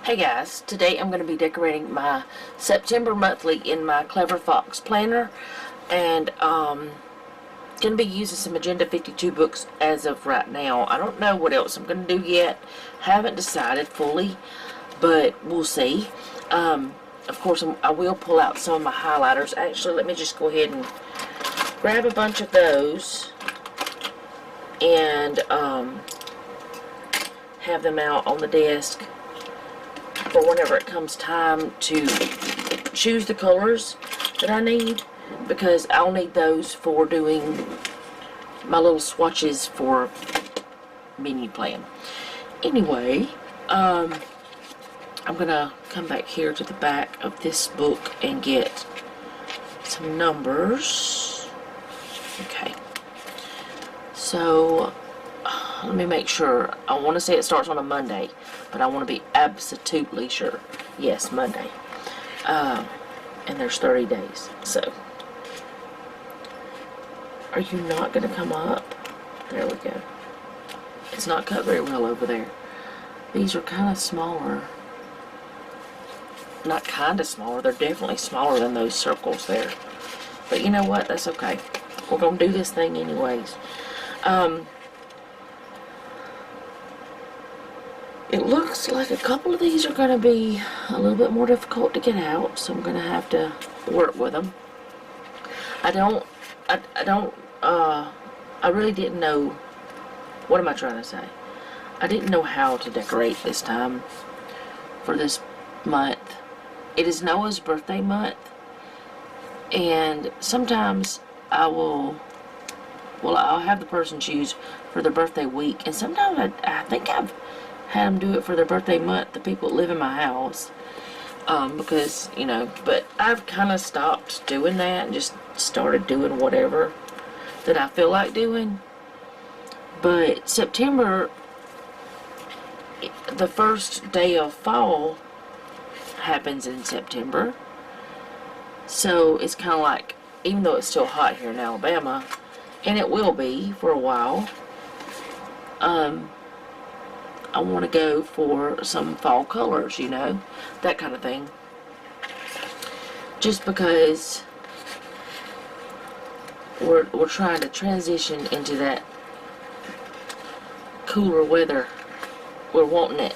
Hey guys, today I'm going to be decorating my September monthly in my Clever Fox planner, and going to be using some Agenda 52 books as of right now. I don't know what else I'm going to do yet. Haven't decided fully, but we'll see. Of course, I will pull out some of my highlighters. Actually, let me just go ahead and grab a bunch of those and have them out on the desk for whenever it comes time to choose the colors that I need, because I'll need those for doing my little swatches for menu plan. Anyway, I'm gonna come back here to the back of this book and get some numbers. Okay, so let me make sure. I want to say it starts on a Monday, but I want to be absolutely sure. Yes, Monday. And there's 30 days. So, are you not going to come up? There we go. It's not cut very well over there. These are kind of smaller. Not kind of smaller. They're definitely smaller than those circles there. But you know what? That's okay. We're going to do this thing anyways. It looks like a couple of these are going to be a little bit more difficult to get out, so I'm going to have to work with them. I really didn't know, what am I trying to say? I didn't know how to decorate this time for this month. It is Noah's birthday month, and sometimes I'll have the person choose for their birthday week, and sometimes I think I've had them do it for their birthday month, the people that live in my house, because, you know, but I've kind of stopped doing that and just started doing whatever that I feel like doing. But September, the first day of fall happens in September, so it's kind of like, even though it's still hot here in Alabama, and it will be for a while, I want to go for some fall colors, you know, that kind of thing. Just because we're trying to transition into that cooler weather. We're wanting it.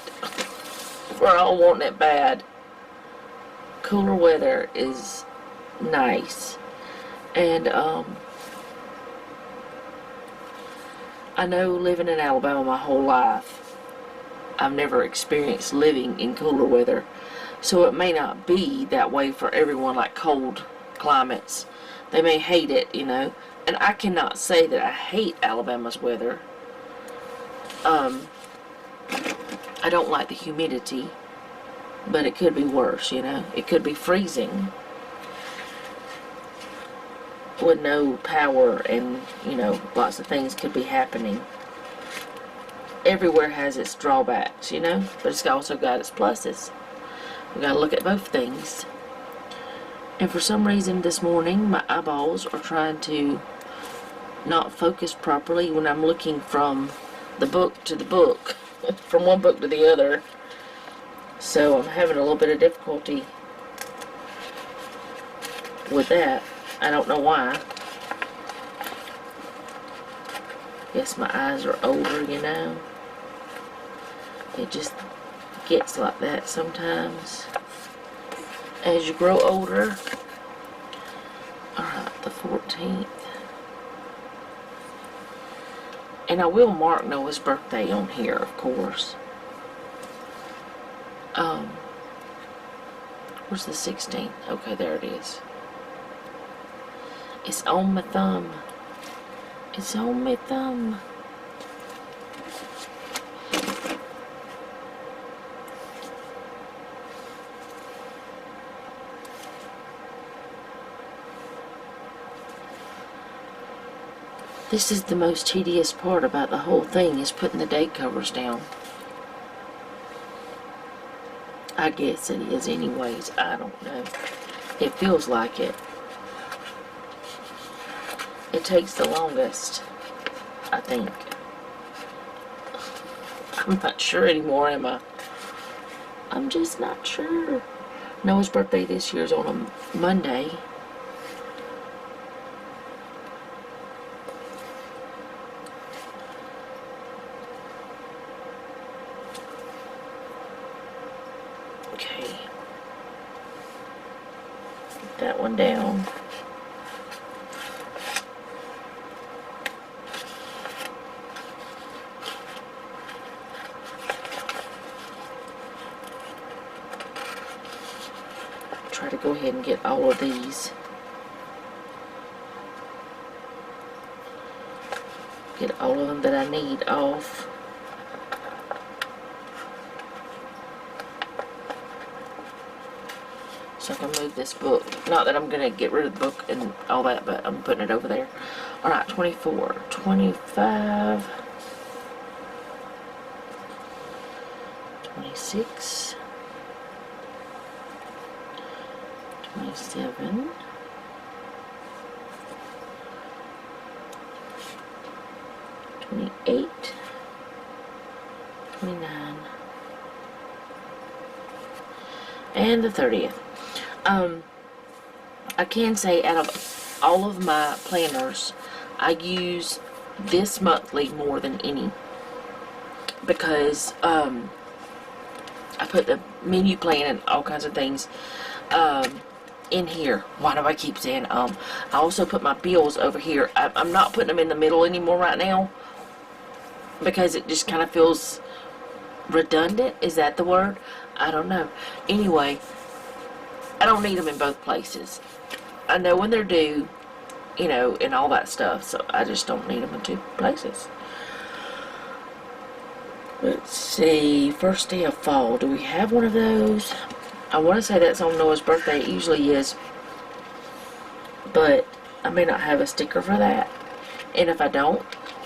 We're all wanting it bad. Cooler weather is nice. And I know, living in Alabama my whole life, I've never experienced living in cooler weather, so it may not be that way for everyone, like cold climates. They may hate it, you know, and I cannot say that I hate Alabama's weather. I don't like the humidity, but it could be worse, you know. It could be freezing with no power, and, you know, lots of things could be happening. Everywhere has its drawbacks, you know, but it's also got its pluses. We gotta look at both things. And for some reason this morning, my eyeballs are trying to not focus properly when I'm looking from the book to the book, from one book to the other. So I'm having a little bit of difficulty with that. I don't know why. Guess my eyes are older, you know. It just gets like that sometimes as you grow older. Alright, the 14th. And I will mark Noah's birthday on here, of course. Where's the 16th? Okay, there it is. It's on my thumb. It's on my thumb. This is the most tedious part about the whole thing, is putting the date covers down. I guess it is anyways. I don't know. It feels like it. It takes the longest, I think. I'm not sure anymore, am I? I'm just not sure. Noah's birthday this year is on a Monday. Okay. Get that one down. Try to go ahead and get all of these. Get all of them that I need off. So I can move this book. Not that I'm going to get rid of the book and all that, but I'm putting it over there. Alright, 24, 25, 26, 27, 28, 29, and the 30th. I can say out of all of my planners, I use this monthly more than any, because I put the menu plan and all kinds of things in here. Why do I keep saying I also put my bills over here. I'm not putting them in the middle anymore right now, because it just kind of feels redundant. Is that the word? I don't know. Anyway, I don't need them in both places. I know when they're due, you know, and all that stuff, so I just don't need them in two places. Let's see, first day of fall. Do we have one of those? I want to say that's on Noah's birthday. It usually is, but I may not have a sticker for that. And if I don't,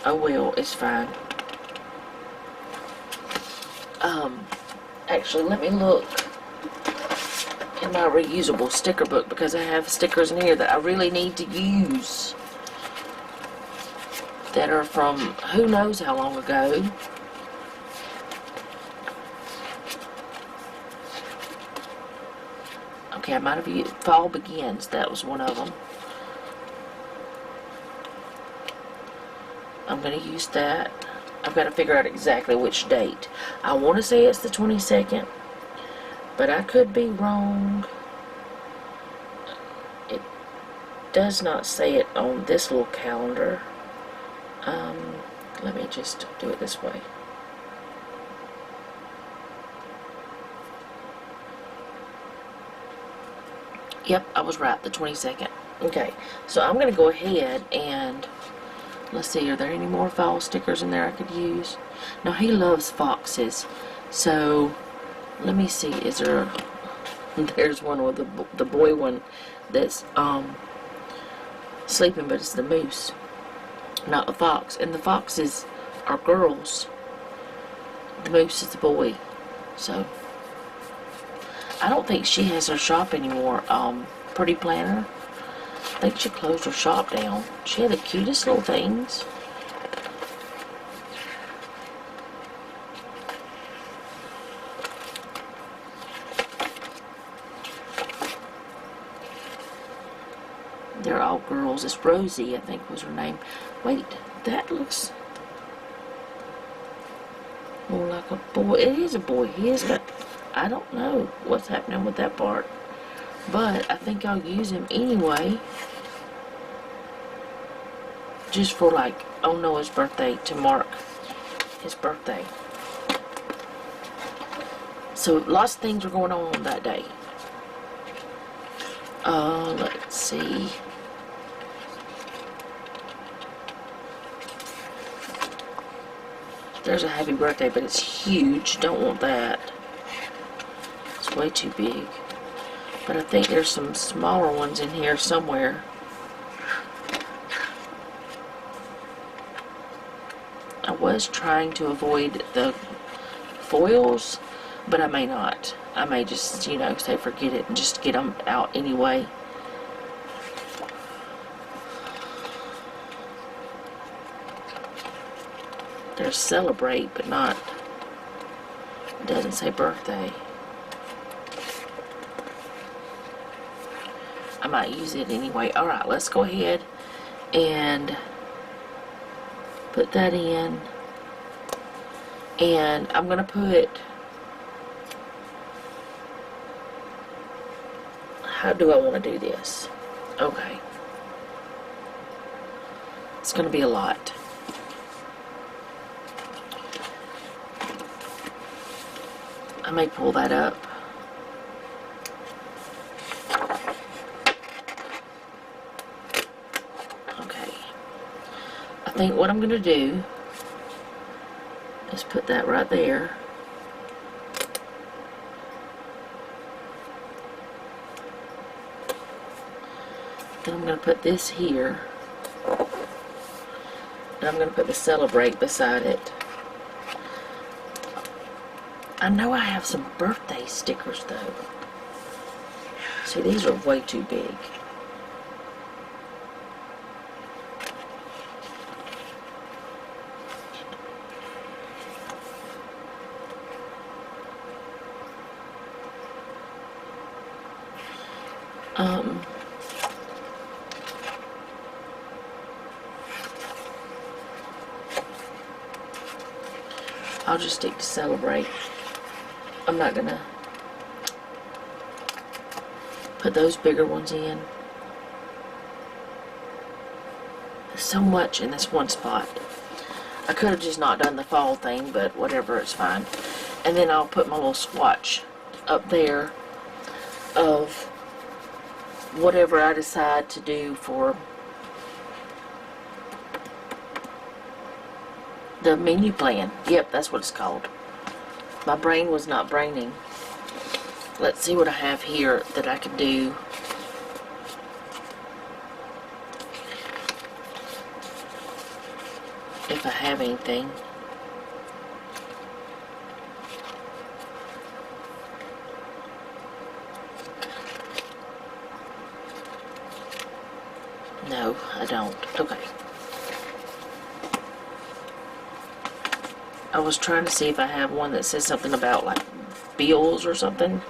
oh well, it's fine. Actually, let me look in my reusable sticker book, because I have stickers in here that I really need to use that are from who knows how long ago. Okay, I might have used Fall Begins. That was one of them. I'm going to use that. I've got to figure out exactly which date. I want to say it's the 22nd, but I could be wrong. It does not say it on this little calendar. Let me just do it this way. Yep, I was right, the 22nd. Okay, so I'm going to go ahead and let's see, are there any more fall stickers in there I could use? Now, he loves foxes, so let me see, is there, there's one with the boy one that's sleeping, but it's the moose, not the fox, and the foxes are girls. The moose is the boy, so I don't think she has her shop anymore, Pretty Planner. I think she closed her shop down. She had the cutest little things. They're all girls. It's Rosie, I think was her name. Wait, that looks more like a boy. It is a boy. He is got, I don't know what's happening with that part, but I think I'll use him anyway, just for like on Noah's birthday, to mark his birthday. So lots of things are going on that day. Let's see. There's a happy birthday, but it's huge. Don't want that. It's way too big. But I think there's some smaller ones in here somewhere. I was trying to avoid the foils, but I may not. I may just, you know, say forget it and just get them out anyway. There's celebrate, but not, it doesn't say birthday. might use it anyway. Alright, let's go ahead and put that in. And I'm going to put, how do I want to do this? Okay. It's going to be a lot. I may pull that up. Okay. I think what I'm going to do is put that right there. Then I'm going to put this here. And I'm going to put the Celebrate beside it. I know I have some birthday stickers though. See, these are way too big. I'll just stick to Celebrate. I'm not gonna put those bigger ones in. There's so much in this one spot. I could have just not done the fall thing, but whatever, it's fine. And then I'll put my little swatch up there of whatever I decide to do for the menu plan. Yep, that's what it's called. My brain was not braining. Let's see what I have here that I can do. If I have anything. No, I don't. Okay. I was trying to see if I have one that says something about like bills or something.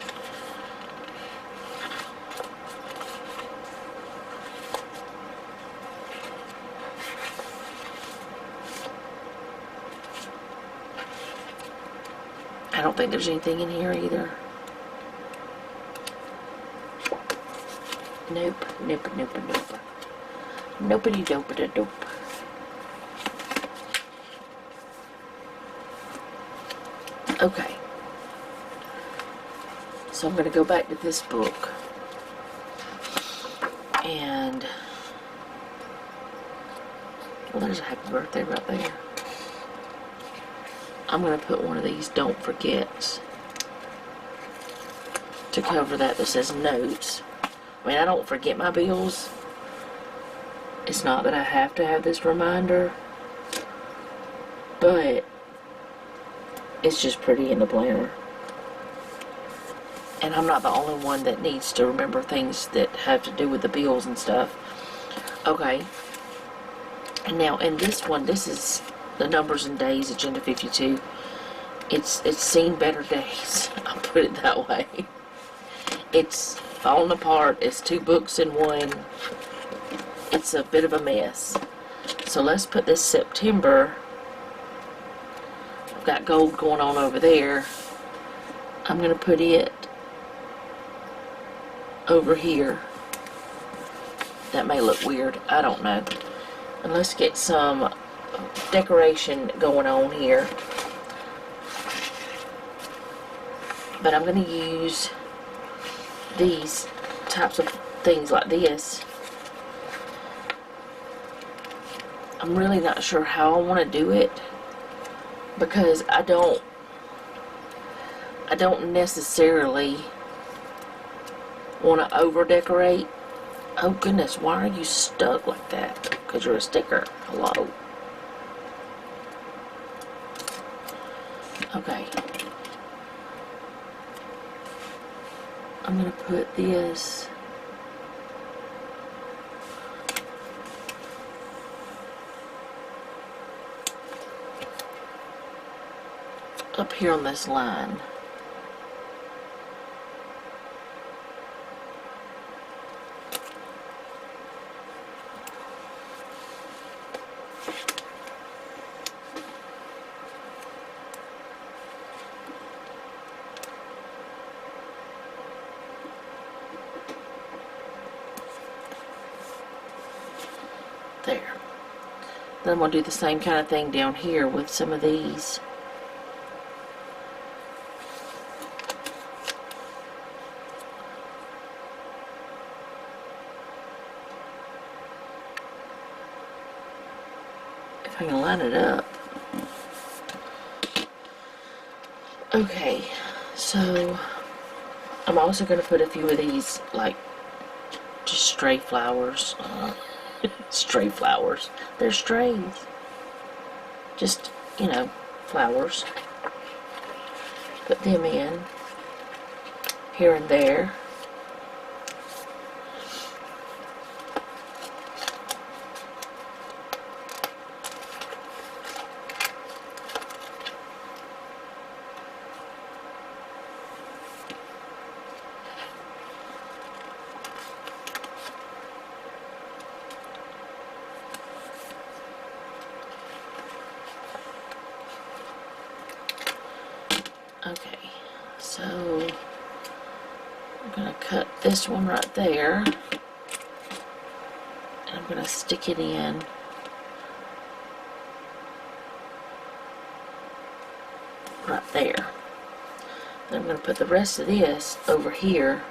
I don't think there's anything in here either. Nope, nope, nope, nope. Nopity dope dope. Okay. So I'm going to go back to this book. And well, there's a happy birthday right there. I'm going to put one of these don't forgets to cover that says notes. I mean, I don't forget my bills. It's not that I have to have this reminder, but it's just pretty in the planner. And I'm not the only one that needs to remember things that have to do with the bills and stuff. Okay. And now in this one, this is the numbers and days, Agenda 52. It's seen better days. I'll put it that way. It's falling apart. It's 2 books in one. It's a bit of a mess. So let's put this September. I've got gold going on over there. I'm going to put it over here. That may look weird. I don't know. And let's get some decoration going on here. But I'm going to use these types of things like this. I'm really not sure how I want to do it, because I don't necessarily want to over decorate. Oh goodness, why are you stuck like that? Because you're a sticker. Hello. Okay. I'm going to put this up here on this line. Then I'm going to do the same kind of thing down here with some of these. If I can line it up. Okay, so I'm also going to put a few of these, like, just stray flowers. Stray flowers. They're strays. Just, you know, flowers. Put them in here and there. Okay, so I'm going to cut this one right there, and I'm going to stick it in right there. Then I'm going to put the rest of this over here.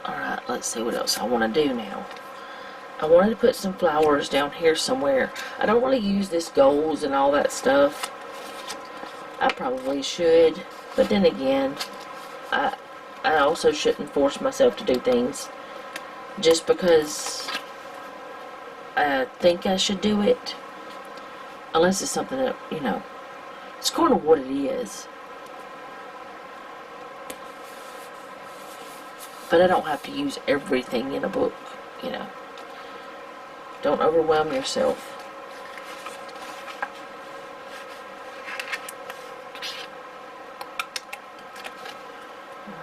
Alright, let's see what else I want to do now. I wanted to put some flowers down here somewhere. I don't really use this golds and all that stuff. I probably should, but then again, I also shouldn't force myself to do things just because I think I should do it, unless it's something that, you know, it's kind of what it is. But I don't have to use everything in a book, you know. Don't overwhelm yourself.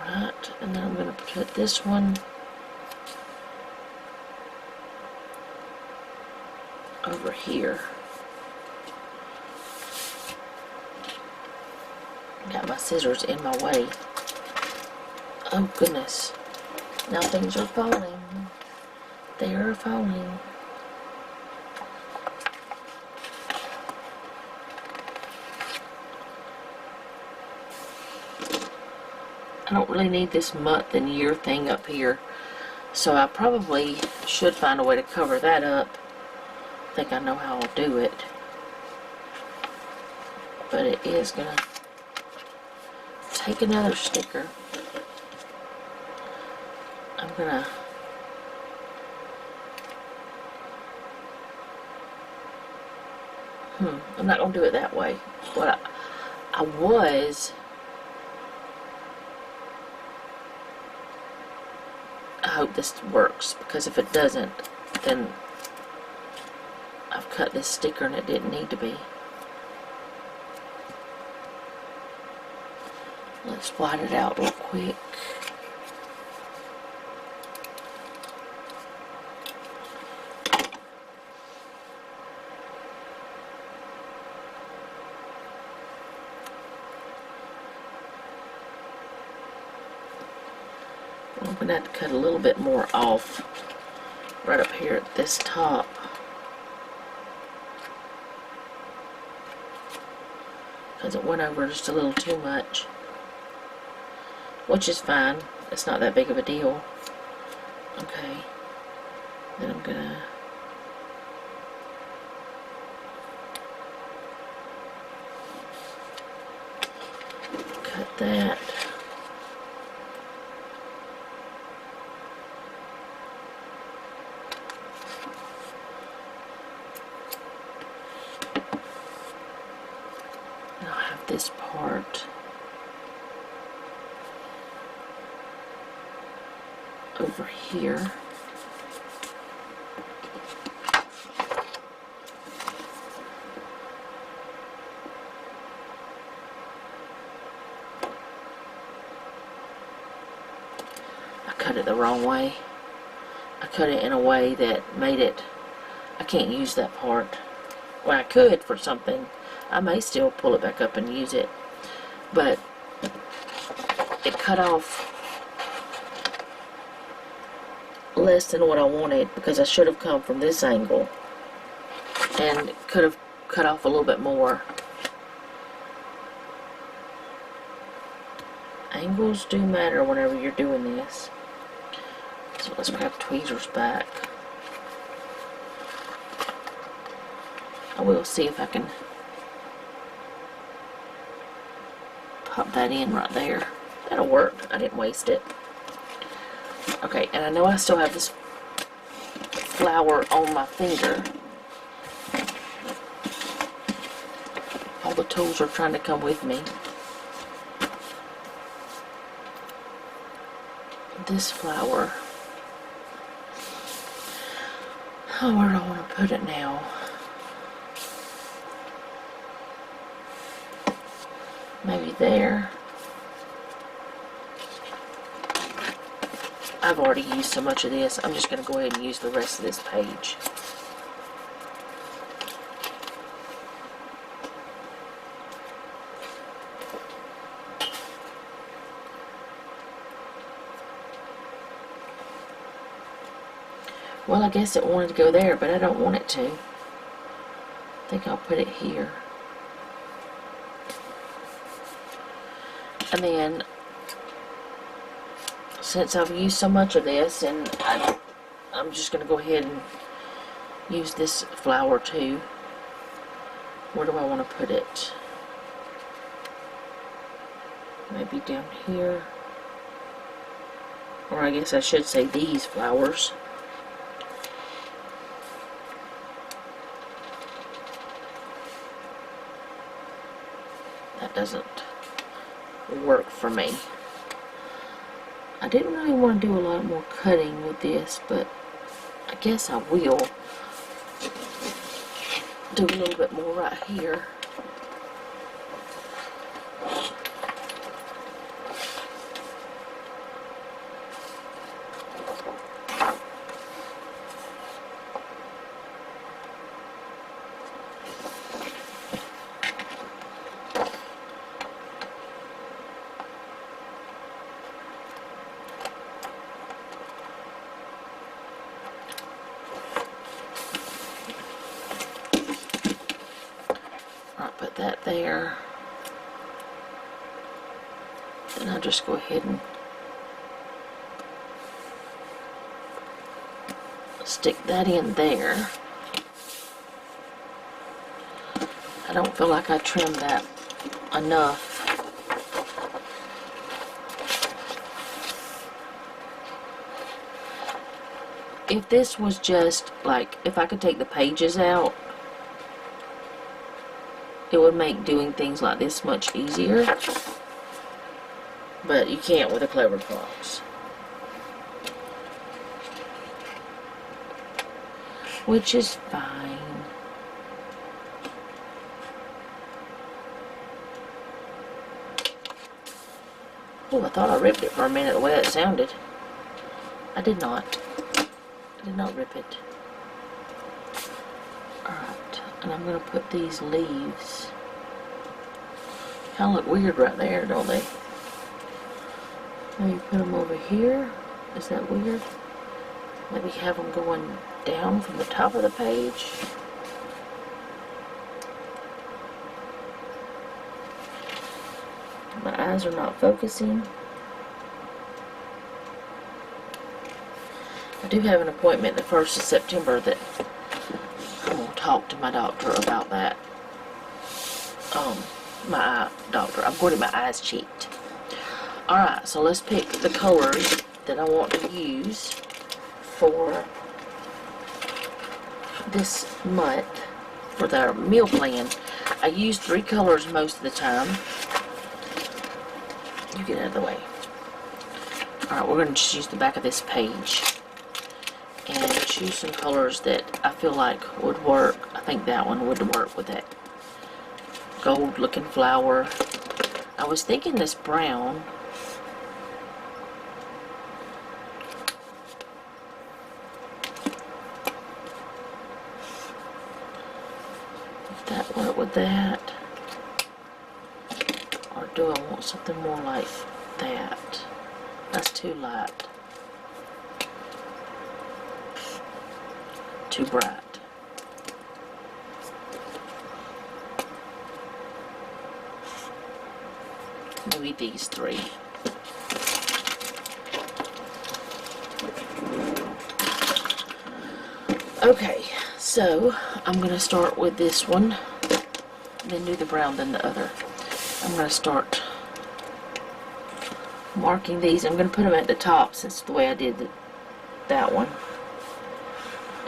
Alright, and then I'm going to put this one over here. Got my scissors in my way. Oh goodness. Now things are falling. They are falling. I don't really need this month and year thing up here, so I probably should find a way to cover that up. I think I know how I'll do it. But it is gonna take another sticker. I'm gonna I'm not gonna do it that way. What I was, I hope this works, because if it doesn't, then I've cut this sticker and it didn't need to be. Let's blot it out real quick. I'm going to have to cut a little bit more off right up here at this top. Because it went over just a little too much. Which is fine. It's not that big of a deal. Okay. Then I'm going to cut that. This part over here. I cut it the wrong way. I cut it in a way that made it, I can't use that part. Well, I could for something. I may still pull it back up and use it, but it cut off less than what I wanted because I should have come from this angle and could have cut off a little bit more. Angles do matter whenever you're doing this. So let's grab tweezers back. I will see if I can pop that in right there. That'll work. I didn't waste it. Okay, and I know I still have this flower on my finger. All the tools are trying to come with me. This flower. Oh, where do I want to put it now? Maybe there. I've already used so much of this, I'm just going to go ahead and use the rest of this page. Well, I guess it wanted to go there, but I don't want it to. I think I'll put it here. And then, since I've used so much of this, and I'm just going to go ahead and use this flower too. Where do I want to put it? Maybe down here. Or I guess I should say these flowers. That doesn't work for me. I didn't really want to do a lot more cutting with this, but I guess I will do a little bit more right here. Put that there. Then I'll just go ahead and stick that in there. I don't feel like I trimmed that enough. If this was just like, if I could take the pages out, it would make doing things like this much easier, but you can't with a clever fox. Which is fine. Oh, I thought I ripped it for a minute the way it sounded. I did not. I did not rip it. Alright. And I'm going to put these leaves. Kind of look weird right there, don't they? Maybe put them over here. Is that weird? Maybe have them going down from the top of the page. My eyes are not focusing. I do have an appointment the 1st of September that I'm going to talk to my doctor about that. My eye doctor. I'm going to get my eyes checked. Alright, so let's pick the colors that I want to use for this month for the meal plan. I use 3 colors most of the time. You get out of the way. Alright, we're going to just use the back of this page and choose some colors that I feel like would work. I think that one would work with that gold looking flower. I was thinking this brown. Would that work with that? Or do I want something more like that. That's too light. Too bright. Maybe these three. Okay, so I'm going to start with this one, then do the brown, then the other. I'm going to start marking these. I'm going to put them at the top since the way I did that one.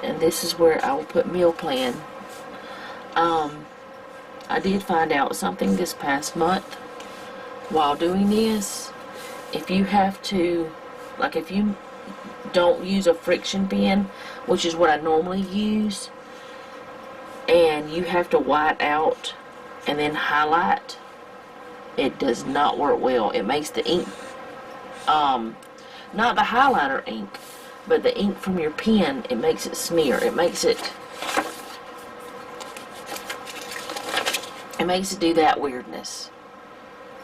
And this is where I will put meal plan. I did find out something this past month while doing this. If you have to, like if you don't use a friction pen, which is what I normally use, and you have to white out and then highlight, it does not work well. It makes the ink, not the highlighter ink, but the ink from your pen, it makes it smear. It makes it do that weirdness.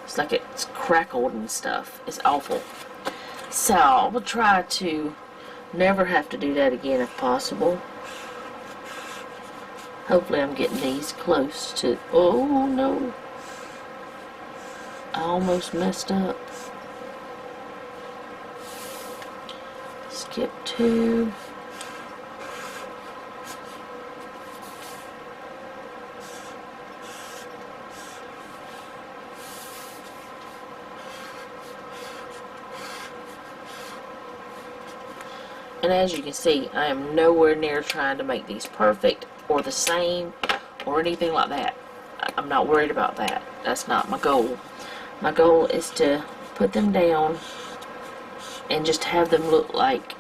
It's like it's crackled and stuff. It's awful. So I will try to never have to do that again if possible. Hopefully I'm getting these close to... Oh no. I almost messed up. Skip 2. And as you can see, I am nowhere near trying to make these perfect or the same or anything like that. I'm not worried about that. That's not my goal. My goal is to put them down and just have them look like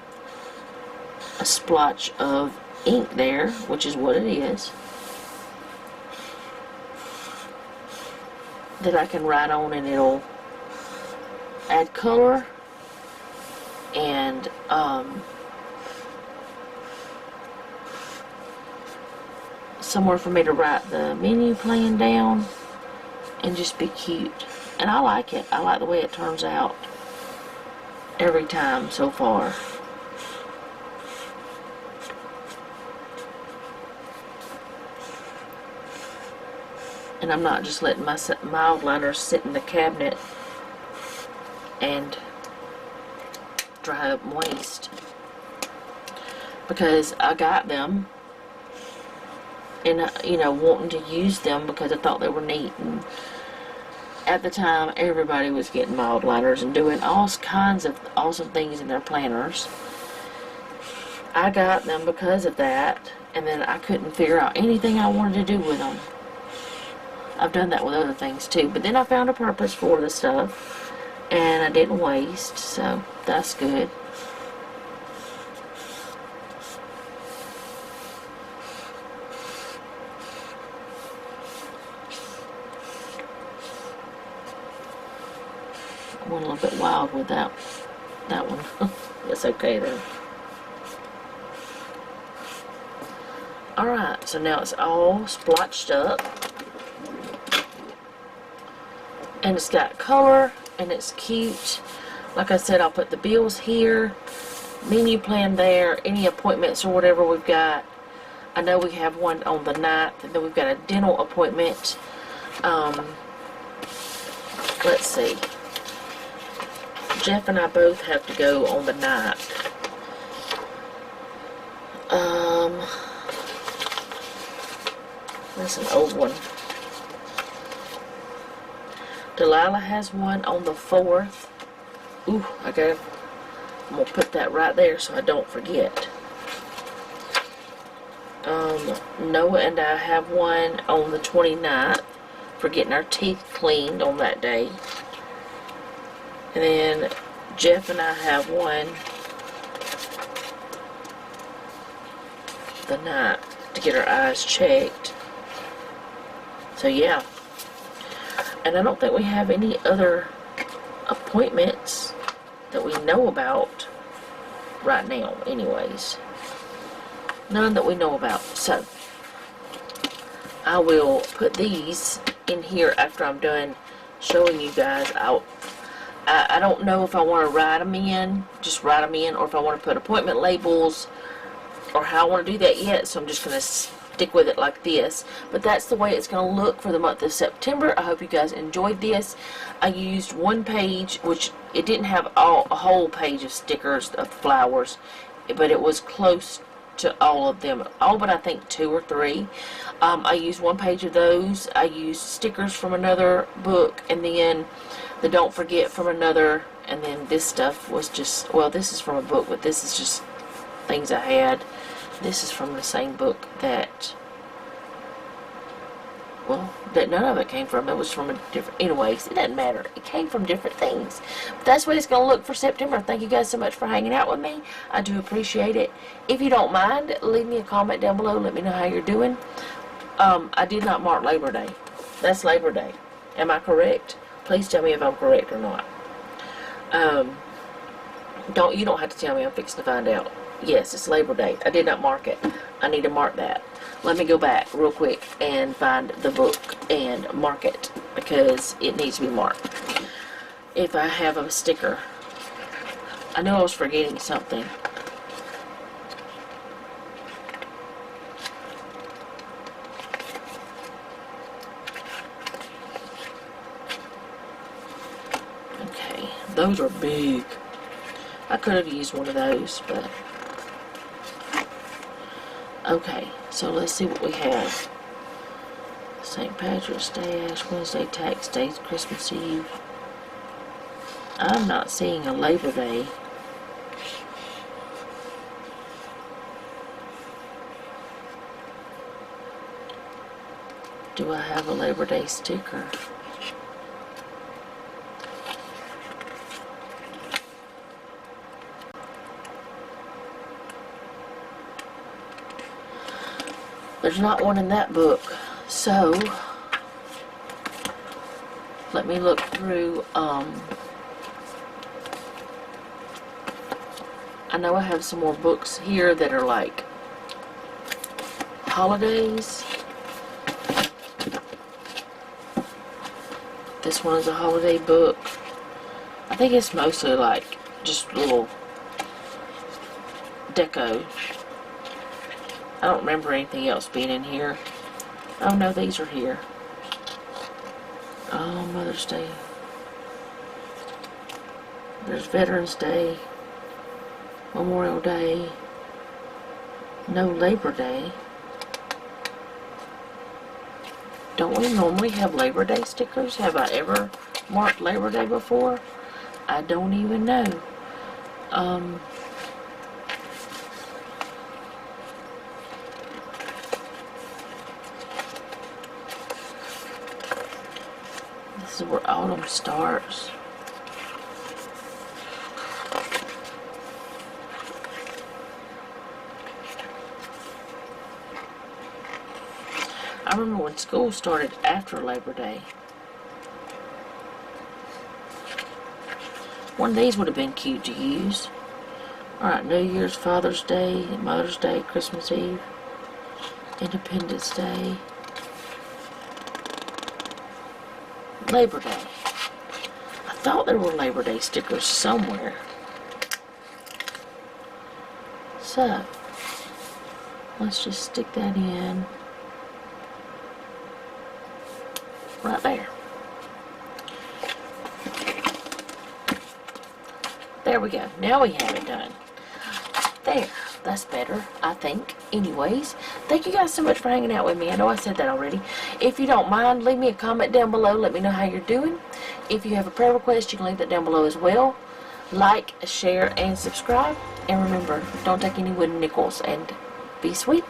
a splotch of ink there, which is what it is, that I can write on, and it'll add color and somewhere for me to write the menu plan down and just be cute. And I like it. I like the way it turns out every time so far. And I'm not just letting my outliners sit in the cabinet and dry up and waste, because I got them and you know, wanting to use them because I thought they were neat. And at the time, everybody was getting mild liners and doing all kinds of awesome things in their planners. I got them because of that, and then I couldn't figure out anything I wanted to do with them. I've done that with other things too, but then I found a purpose for the stuff and I didn't waste, so that's good. I went a little bit wild with that one. That's okay though. Alright, so now it's all splotched up. And it's got color, and it's cute. Like I said, I'll put the bills here, menu plan there, any appointments or whatever we've got. I know we have one on the 9th, and then we've got a dental appointment. Let's see. Jeff and I both have to go on the 9th. That's an old one. Delilah has one on the 4th. Ooh, I'm gonna put that right there so I don't forget. Noah and I have one on the 29th for getting our teeth cleaned on that day. And then Jeff and I have one the 9th to get our eyes checked. So yeah. And I don't think we have any other appointments that we know about right now anyways. None that we know about. So I will put these in here after I'm done showing you guys. I don't know if I want to write them in, just write them in, or if I want to put appointment labels, or how I want to do that yet, so I'm just going to stick with it like this. But that's the way it's going to look for the month of September. I hope you guys enjoyed this. I used one page, which it didn't have a whole page of stickers of flowers, but it was close to all of them, all but I think 2 or 3. I used one page of those. I used stickers from another book, and then the Don't Forget from another, and then this stuff was just, well, this is from a book, but this is just things I had. This is from the same book that, well, that none of it came from. It was from a different, anyways, it doesn't matter. It came from different things. But that's what it's going to look for September. Thank you guys so much for hanging out with me. I do appreciate it. If you don't mind, leave me a comment down below. Let me know how you're doing. I did not mark Labor Day. That's Labor Day. Am I correct? Please tell me if I'm correct or not. You don't have to tell me. I'm fixing to find out. Yes, it's Labor Day. I did not mark it. I need to mark that. Let me go back real quick and find the book and mark it, because it needs to be marked. If I have a sticker. I know I was forgetting something. Okay, those are big. I could have used one of those, but okay, so let's see what we have. St. Patrick's Day, Ash Wednesday, Tax Day, Christmas Eve. I'm not seeing a Labor Day. Do I have a Labor Day sticker? There's not one in that book, so let me look through. I know I have some more books here that are like holidays. This one is a holiday book. I think it's mostly like just little deco. I don't remember anything else being in here. Oh no, these are here. Oh, Mother's Day. There's Veterans Day. Memorial Day. No Labor Day. Don't we normally have Labor Day stickers? Have I ever marked Labor Day before? I don't even know. This is where autumn starts. I remember when school started after Labor Day. One of these would have been cute to use. Alright, New Year's, Father's Day, Mother's Day, Christmas Eve, Independence Day, Labor Day. I thought there were Labor Day stickers somewhere. So, let's just stick that in. Right there. There we go. Now we have it done. There. That's better, I think. Anyways, thank you guys so much for hanging out with me. I know I said that already. If you don't mind, leave me a comment down below. Let me know how you're doing. If you have a prayer request, you can leave that down below as well. Like, share, and subscribe. And remember, don't take any wooden nickels. And be sweet.